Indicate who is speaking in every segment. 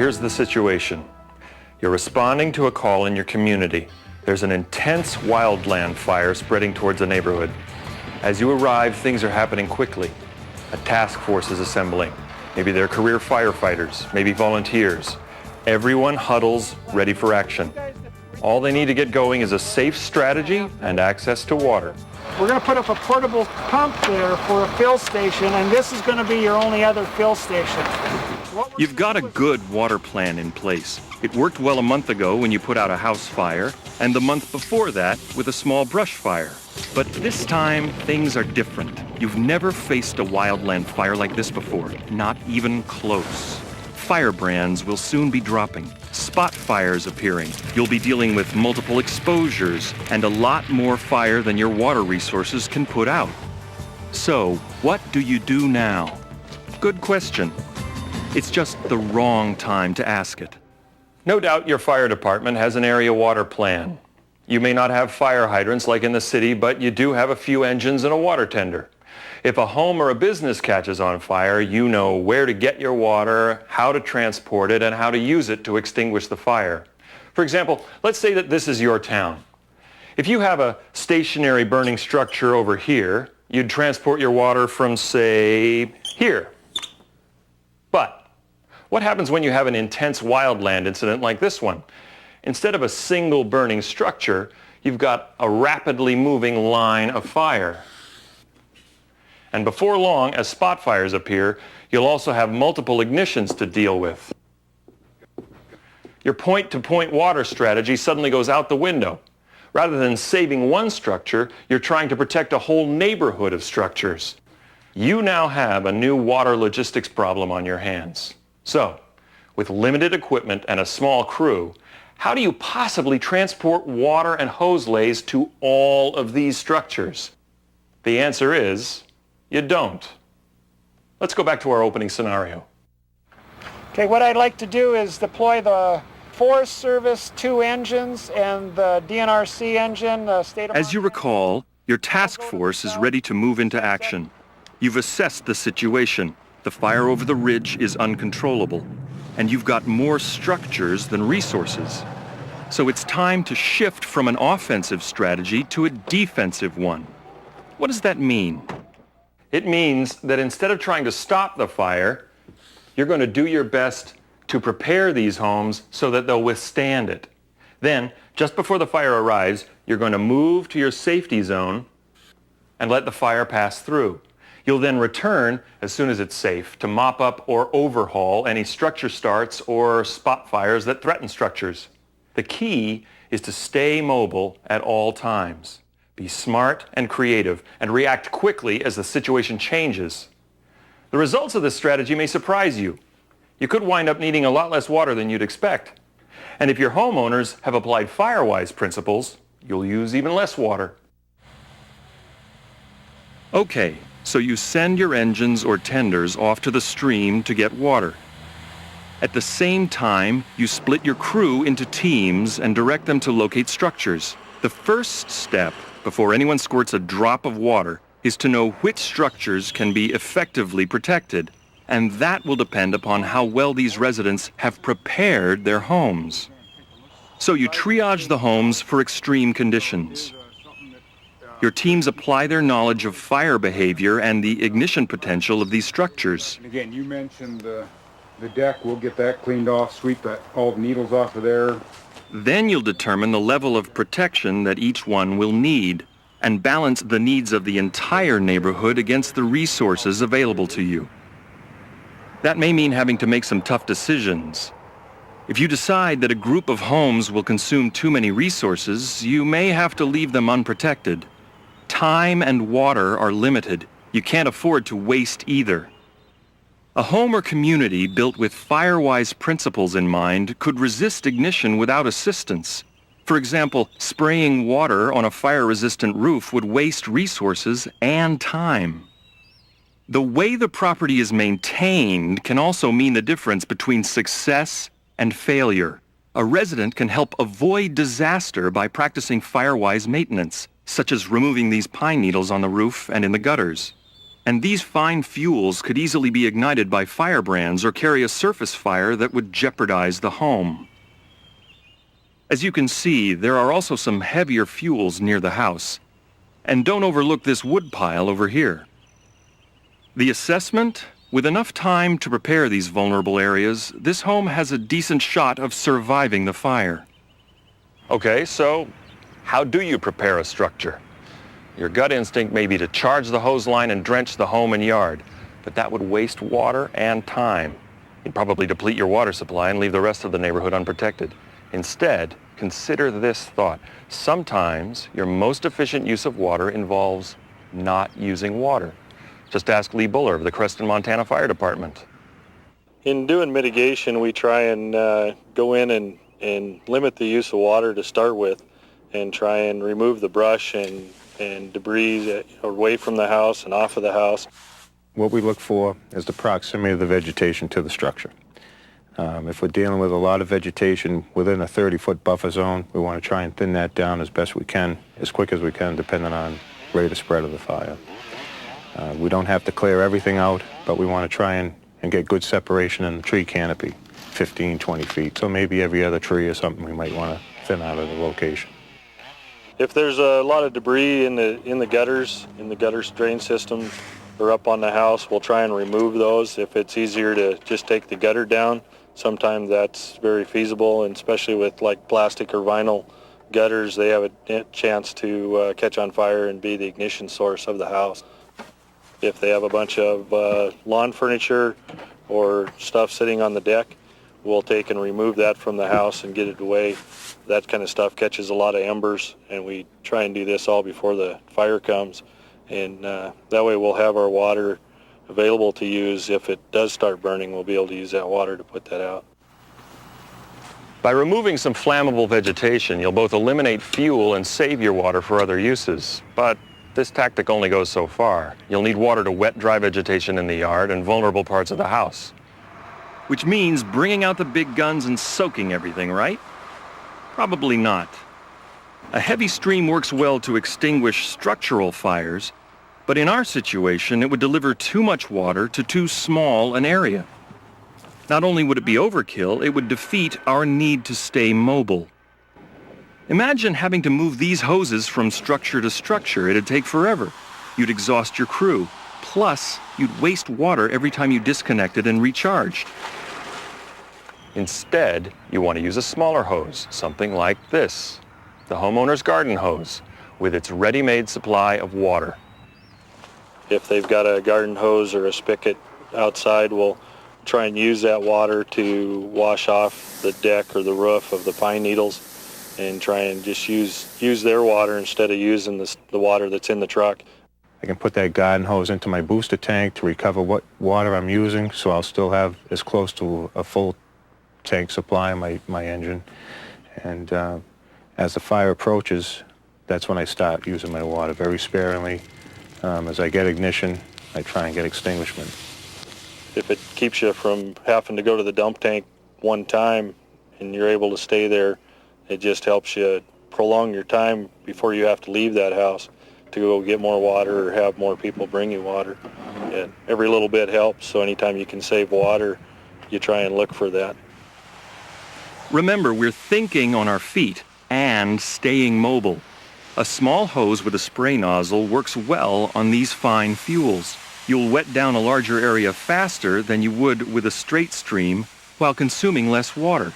Speaker 1: here's the situation. You're responding to a call in your community. There's an intense wildland fire spreading towards the neighborhood. As you arrive, things are happening quickly. A task force is assembling. Maybe they're career firefighters, maybe volunteers. Everyone huddles, ready for action. All they need to get going is a safe strategy and access to water.
Speaker 2: We're going to put up a portable pump there for a fill station, and this is going to be your only other fill station.
Speaker 3: You've got a good water plan in place. It worked well a month ago when you put out a house fire, and the month before that with a small brush fire. But this time, things are different. You've never faced a wildland fire like this before, not even close. Firebrands will soon be dropping, spot fires appearing. You'll be dealing with multiple exposures and a lot more fire than your water resources can put out. So, what do you do now? Good question. It's just the wrong time to ask it.
Speaker 1: No doubt your fire department has an area water plan. You may not have fire hydrants like in the city, but you do have a few engines and a water tender. If a home or a business catches on fire, you know where to get your water, how to transport it, and how to use it to extinguish the fire. For example, let's say that this is your town. If you have a stationary burning structure over here, you'd transport your water from, say, here. But what happens when you have an intense wildland incident like this one? Instead of a single burning structure, you've got a rapidly moving line of fire. And before long, as spot fires appear, you'll also have multiple ignitions to deal with. Your point-to-point water strategy suddenly goes out the window. Rather than saving one structure, you're trying to protect a whole neighborhood of structures. You now have a new water logistics problem on your hands. So, with limited equipment and a small crew, how do you possibly transport water and hose lays to all of these structures? The answer is, you don't. Let's go back to our opening scenario.
Speaker 2: Okay, what I'd like to do is deploy the Forest Service 2 engines and the DNRC engine, the state of
Speaker 3: As you recall, your task force is ready to move into action. You've assessed the situation. The fire over the ridge is uncontrollable, and you've got more structures than resources. So it's time to shift from an offensive strategy to a defensive one. What does that mean?
Speaker 1: It means that instead of trying to stop the fire, you're going to do your best to prepare these homes so that they'll withstand it. Then, just before the fire arrives, you're going to move to your safety zone and let the fire pass through. You'll then return as soon as it's safe to mop up or overhaul any structure starts or spot fires that threaten structures. The key is to stay mobile at all times. Be smart and creative and react quickly as the situation changes. The results of this strategy may surprise you. You could wind up needing a lot less water than you'd expect. And if your homeowners have applied FireWise principles, you'll use even less water.
Speaker 3: Okay, so you send your engines or tenders off to the stream to get water. At the same time, you split your crew into teams and direct them to locate structures. The first step, before anyone squirts a drop of water, is to know which structures can be effectively protected. And that will depend upon how well these residents have prepared their homes. So you triage the homes for extreme conditions. Your teams apply their knowledge of fire behavior and the ignition potential of these structures.
Speaker 4: And again, you mentioned the deck. We'll get that cleaned off, sweep all the needles off of there.
Speaker 3: Then you'll determine the level of protection that each one will need and balance the needs of the entire neighborhood against the resources available to you. That may mean having to make some tough decisions. If you decide that a group of homes will consume too many resources, you may have to leave them unprotected. Time and water are limited. You can't afford to waste either. A home or community built with FireWise principles in mind could resist ignition without assistance. For example, spraying water on a fire-resistant roof would waste resources and time. The way the property is maintained can also mean the difference between success and failure. A resident can help avoid disaster by practicing FireWise maintenance, such as removing these pine needles on the roof and in the gutters. And these fine fuels could easily be ignited by firebrands or carry a surface fire that would jeopardize the home. As you can see, there are also some heavier fuels near the house. And don't overlook this wood pile over here. The assessment? With enough time to prepare these vulnerable areas, this home has a decent shot of surviving the fire.
Speaker 1: Okay, so how do you prepare a structure? Your gut instinct may be to charge the hose line and drench the home and yard, but that would waste water and time. You'd probably deplete your water supply and leave the rest of the neighborhood unprotected. Instead, consider this thought. Sometimes your most efficient use of water involves not using water. Just ask Lee Buller of the Creston, Montana Fire Department.
Speaker 5: In doing mitigation, we try and go in and limit the use of water to start with, and try and remove the brush and debris away from the house and off of the house.
Speaker 6: What we look for is the proximity of the vegetation to the structure. If we're dealing with a lot of vegetation within a 30-foot buffer zone, we want to try and thin that down as best we can, as quick as we can, depending on rate of spread of the fire. We don't have to clear everything out, but we want to try and get good separation in the tree canopy, 15, 20 feet. So maybe every other tree or something we might want to thin out of the location.
Speaker 5: If there's a lot of debris in the gutters, in the gutter drain system, or up on the house, we'll try and remove those. If it's easier to just take the gutter down, sometimes that's very feasible, and especially with like plastic or vinyl gutters, they have a chance to catch on fire and be the ignition source of the house. If they have a bunch of lawn furniture or stuff sitting on the deck, we'll take and remove that from the house and get it away. That kind of stuff catches a lot of embers, and we try and do this all before the fire comes. And that way we'll have our water available to use. If it does start burning, we'll be able to use that water to put that out.
Speaker 1: By removing some flammable vegetation, you'll both eliminate fuel and save your water for other uses. But this tactic only goes so far. You'll need water to wet dry vegetation in the yard and vulnerable parts of the house.
Speaker 3: Which means bringing out the big guns and soaking everything, right? Probably not. A heavy stream works well to extinguish structural fires, but in our situation, it would deliver too much water to too small an area. Not only would it be overkill, it would defeat our need to stay mobile. Imagine having to move these hoses from structure to structure. It'd take forever. You'd exhaust your crew. Plus, you'd waste water every time you disconnected and recharged.
Speaker 1: Instead, you want to use a smaller hose, something like this, the homeowner's garden hose, with its ready-made supply of water.
Speaker 5: If they've got a garden hose or a spigot outside, we'll try and use that water to wash off the deck or the roof of the pine needles, and try and just use their water instead of using the water that's in the truck.
Speaker 6: I can put that garden hose into my booster tank to recover what water I'm using, so I'll still have as close to a full tank supply in my engine. And as the fire approaches, that's when I start using my water very sparingly. As I get ignition, I try and get extinguishment.
Speaker 5: If it keeps you from having to go to the dump tank one time and you're able to stay there, it just helps you prolong your time before you have to leave that house to go get more water or have more people bring you water. And every little bit helps, so anytime you can save water, you try and look for that.
Speaker 3: Remember, we're thinking on our feet and staying mobile. A small hose with a spray nozzle works well on these fine fuels. You'll wet down a larger area faster than you would with a straight stream while consuming less water.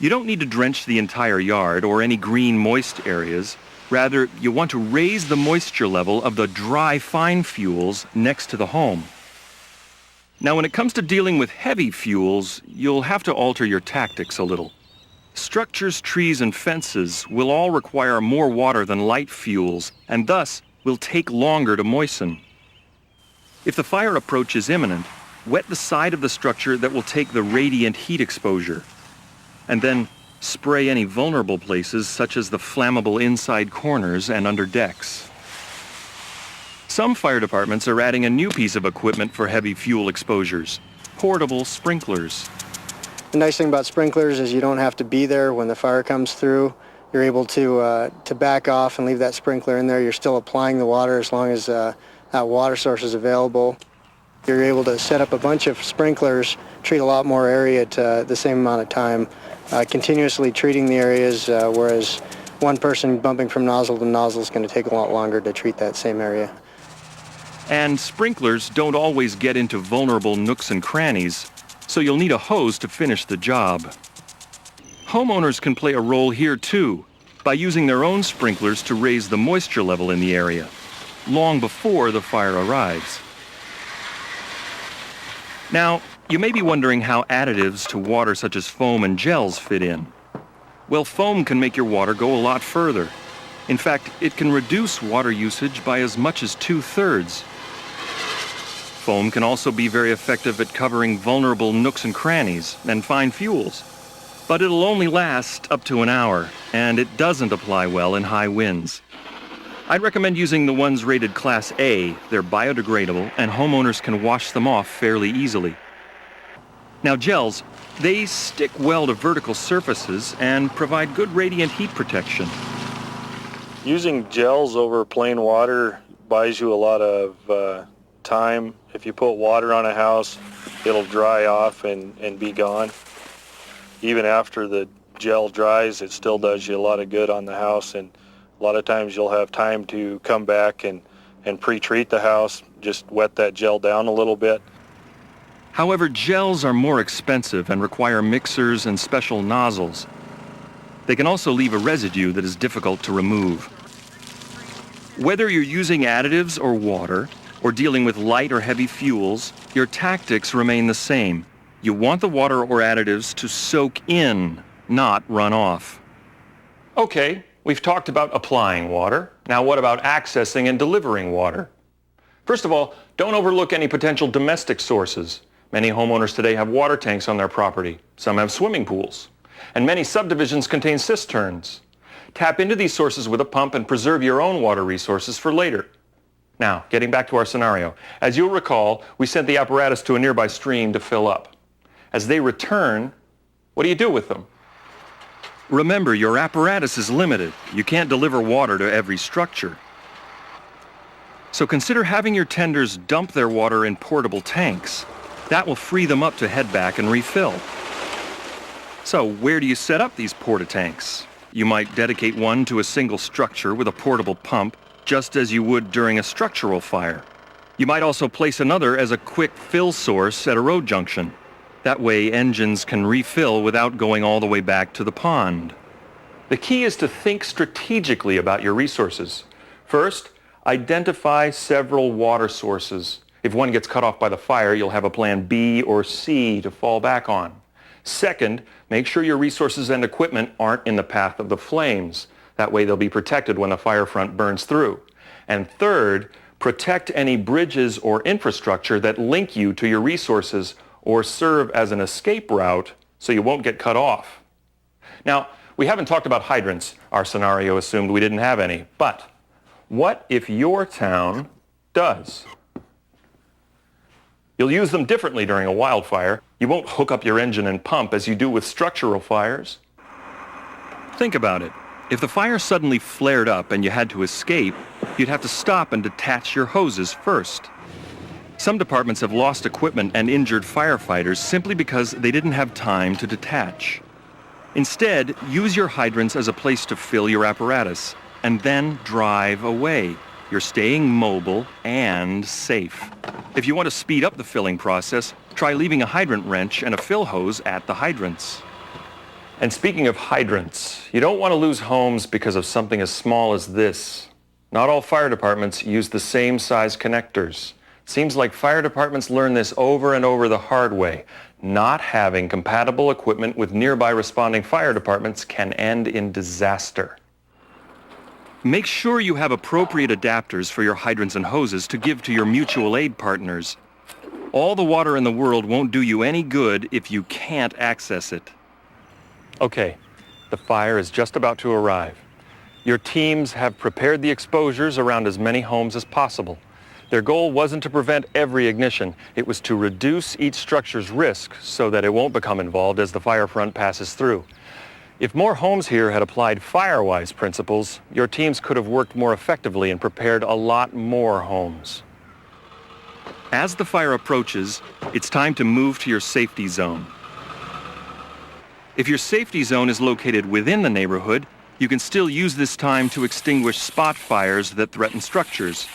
Speaker 3: You don't need to drench the entire yard or any green moist areas. Rather, you want to raise the moisture level of the dry fine fuels next to the home. Now, when it comes to dealing with heavy fuels, you'll have to alter your tactics a little. Structures, trees, and fences will all require more water than light fuels, and thus will take longer to moisten. If the fire approach is imminent, wet the side of the structure that will take the radiant heat exposure, and then spray any vulnerable places such as the flammable inside corners and under decks. Some fire departments are adding a new piece of equipment for heavy fuel exposures, portable sprinklers.
Speaker 7: The nice thing about sprinklers is you don't have to be there when the fire comes through. You're able to back off and leave that sprinkler in there. You're still applying the water as long as water sources available. You're able to set up a bunch of sprinklers, treat a lot more area at the same amount of time, continuously treating the areas, whereas one person bumping from nozzle to nozzle is going to take a lot longer to treat that same area.
Speaker 3: And sprinklers don't always get into vulnerable nooks and crannies, so you'll need a hose to finish the job. Homeowners can play a role here too, by using their own sprinklers to raise the moisture level in the area, long before the fire arrives. Now, you may be wondering how additives to water such as foam and gels fit in. Well, foam can make your water go a lot further. In fact, it can reduce water usage by as much as 2/3. Foam can also be very effective at covering vulnerable nooks and crannies and fine fuels. But it'll only last up to an hour, and it doesn't apply well in high winds. I'd recommend using the ones rated Class A. They're biodegradable, and homeowners can wash them off fairly easily. Now, gels, they stick well to vertical surfaces and provide good radiant heat protection.
Speaker 5: Using gels over plain water buys you a lot of time. If you put water on a house, it'll dry off and be gone. Even after the gel dries, it still does you a lot of good on the house, and a lot of times you'll have time to come back and pre-treat the house, just wet that gel down a little bit.
Speaker 3: However, gels are more expensive and require mixers and special nozzles. They can also leave a residue that is difficult to remove. Whether you're using additives or water, or dealing with light or heavy fuels, your tactics remain the same. You want the water or additives to soak in, not run off.
Speaker 1: Okay, we've talked about applying water. Now what about accessing and delivering water? First of all, don't overlook any potential domestic sources. Many homeowners today have water tanks on their property. Some have swimming pools. And many subdivisions contain cisterns. Tap into these sources with a pump and preserve your own water resources for later. Now, getting back to our scenario. As you'll recall, we sent the apparatus to a nearby stream to fill up. As they return, what do you do with them?
Speaker 3: Remember, your apparatus is limited. You can't deliver water to every structure. So consider having your tenders dump their water in portable tanks. That will free them up to head back and refill. So where do you set up these porta-tanks? You might dedicate one to a single structure with a portable pump, just as you would during a structural fire. You might also place another as a quick fill source at a road junction. That way engines can refill without going all the way back to the pond.
Speaker 1: The key is to think strategically about your resources. First, identify several water sources. If one gets cut off by the fire, you'll have a plan B or C to fall back on. Second, make sure your resources and equipment aren't in the path of the flames. That way they'll be protected when the fire front burns through. And third, protect any bridges or infrastructure that link you to your resources or serve as an escape route so you won't get cut off. Now, we haven't talked about hydrants. Our scenario assumed we didn't have any. But what if your town does? You'll use them differently during a wildfire. You won't hook up your engine and pump as you do with structural fires.
Speaker 3: Think about it. If the fire suddenly flared up and you had to escape, you'd have to stop and detach your hoses first. Some departments have lost equipment and injured firefighters simply because they didn't have time to detach. Instead, use your hydrants as a place to fill your apparatus, and then drive away. You're staying mobile and safe. If you want to speed up the filling process, try leaving a hydrant wrench and a fill hose at the hydrants.
Speaker 1: And speaking of hydrants, you don't want to lose homes because of something as small as this. Not all fire departments use the same size connectors. Seems like fire departments learn this over and over the hard way. Not having compatible equipment with nearby responding fire departments can end in disaster.
Speaker 3: Make sure you have appropriate adapters for your hydrants and hoses to give to your mutual aid partners. All the water in the world won't do you any good if you can't access it.
Speaker 1: Okay, the fire is just about to arrive. Your teams have prepared the exposures around as many homes as possible. Their goal wasn't to prevent every ignition. It was to reduce each structure's risk so that it won't become involved as the fire front passes through. If more homes here had applied Firewise principles, your teams could have worked more effectively and prepared a lot more homes.
Speaker 3: As the fire approaches, it's time to move to your safety zone. If your safety zone is located within the neighborhood, you can still use this time to extinguish spot fires that threaten structures.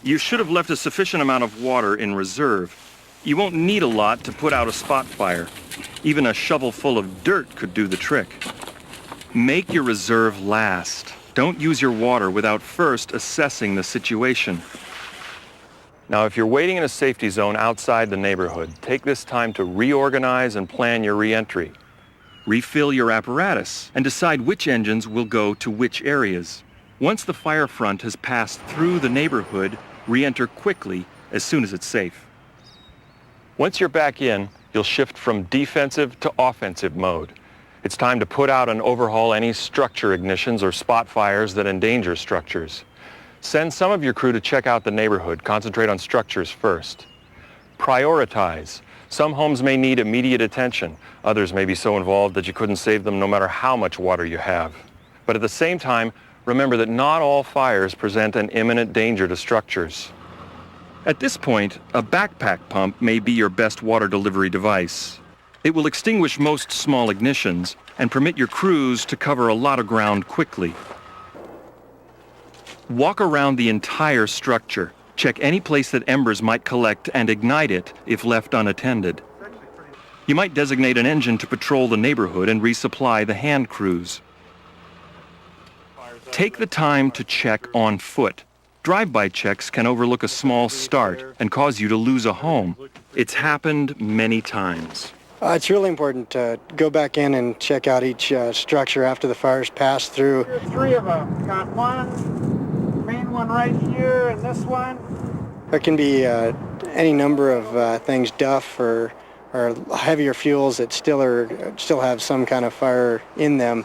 Speaker 3: You should have left a sufficient amount of water in reserve. You won't need a lot to put out a spot fire. Even a shovel full of dirt could do the trick. Make your reserve last. Don't use your water without first assessing the situation.
Speaker 1: Now, if you're waiting in a safety zone outside the neighborhood, take this time to reorganize and plan your re-entry.
Speaker 3: Refill your apparatus and decide which engines will go to which areas. Once the fire front has passed through the neighborhood, re-enter quickly as soon as it's safe.
Speaker 1: Once you're back in, you'll shift from defensive to offensive mode. It's time to put out and overhaul any structure ignitions or spot fires that endanger structures. Send some of your crew to check out the neighborhood. Concentrate on structures first. Prioritize. Some homes may need immediate attention. Others may be so involved that you couldn't save them no matter how much water you have. But at the same time, remember that not all fires present an imminent danger to structures.
Speaker 3: At this point, a backpack pump may be your best water delivery device. It will extinguish most small ignitions and permit your crews to cover a lot of ground quickly. Walk around the entire structure. Check any place that embers might collect and ignite it if left unattended. You might designate an engine to patrol the neighborhood and resupply the hand crews. Take the time to check on foot. Drive-by checks can overlook a small start and cause you to lose a home. It's happened many times.
Speaker 7: It's really important to go back in and check out each structure after the fire's passed through.
Speaker 2: Here's three of them. Got one, main one right here, and this one.
Speaker 7: There can be any number of things, duff or heavier fuels that still have some kind of fire in them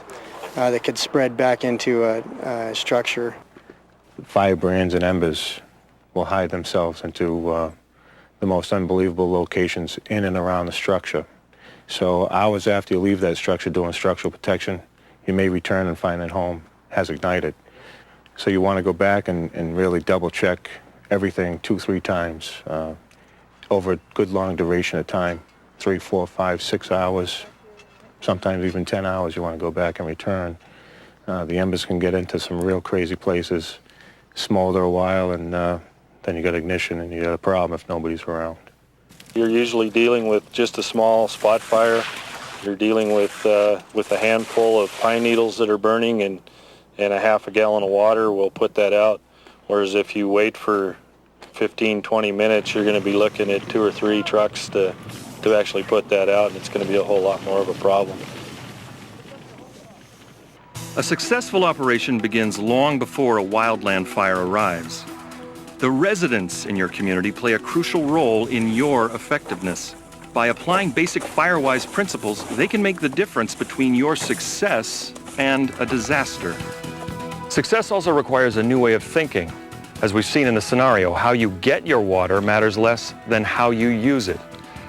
Speaker 7: that could spread back into a structure.
Speaker 6: Firebrands and embers will hide themselves into the most unbelievable locations in and around the structure. So hours after you leave that structure doing structural protection, you may return and find that home has ignited. So you want to go back and really double check everything 2-3 times over a good long duration of time, 3, 4, 5, 6 hours, sometimes even 10 hours you want to go back and return. The embers can get into some real crazy places, smolder a while, and then you got ignition and you got a problem if nobody's around.
Speaker 5: You're usually dealing with just a small spot fire. You're dealing with a handful of pine needles that are burning and a half a gallon of water will put that out. Whereas if you wait for 15-20 minutes, you're going to be looking at 2 or 3 trucks to actually put that out, and it's going to be a whole lot more of a problem.
Speaker 3: A successful operation begins long before a wildland fire arrives. The residents in your community play a crucial role in your effectiveness. By applying basic fire-wise principles, they can make the difference between your success and a disaster.
Speaker 1: Success also requires a new way of thinking. As we've seen in the scenario, how you get your water matters less than how you use it.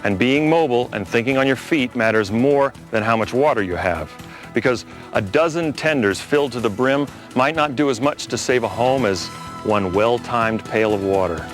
Speaker 1: And being mobile and thinking on your feet matters more than how much water you have. Because a dozen tenders filled to the brim might not do as much to save a home as one well-timed pail of water.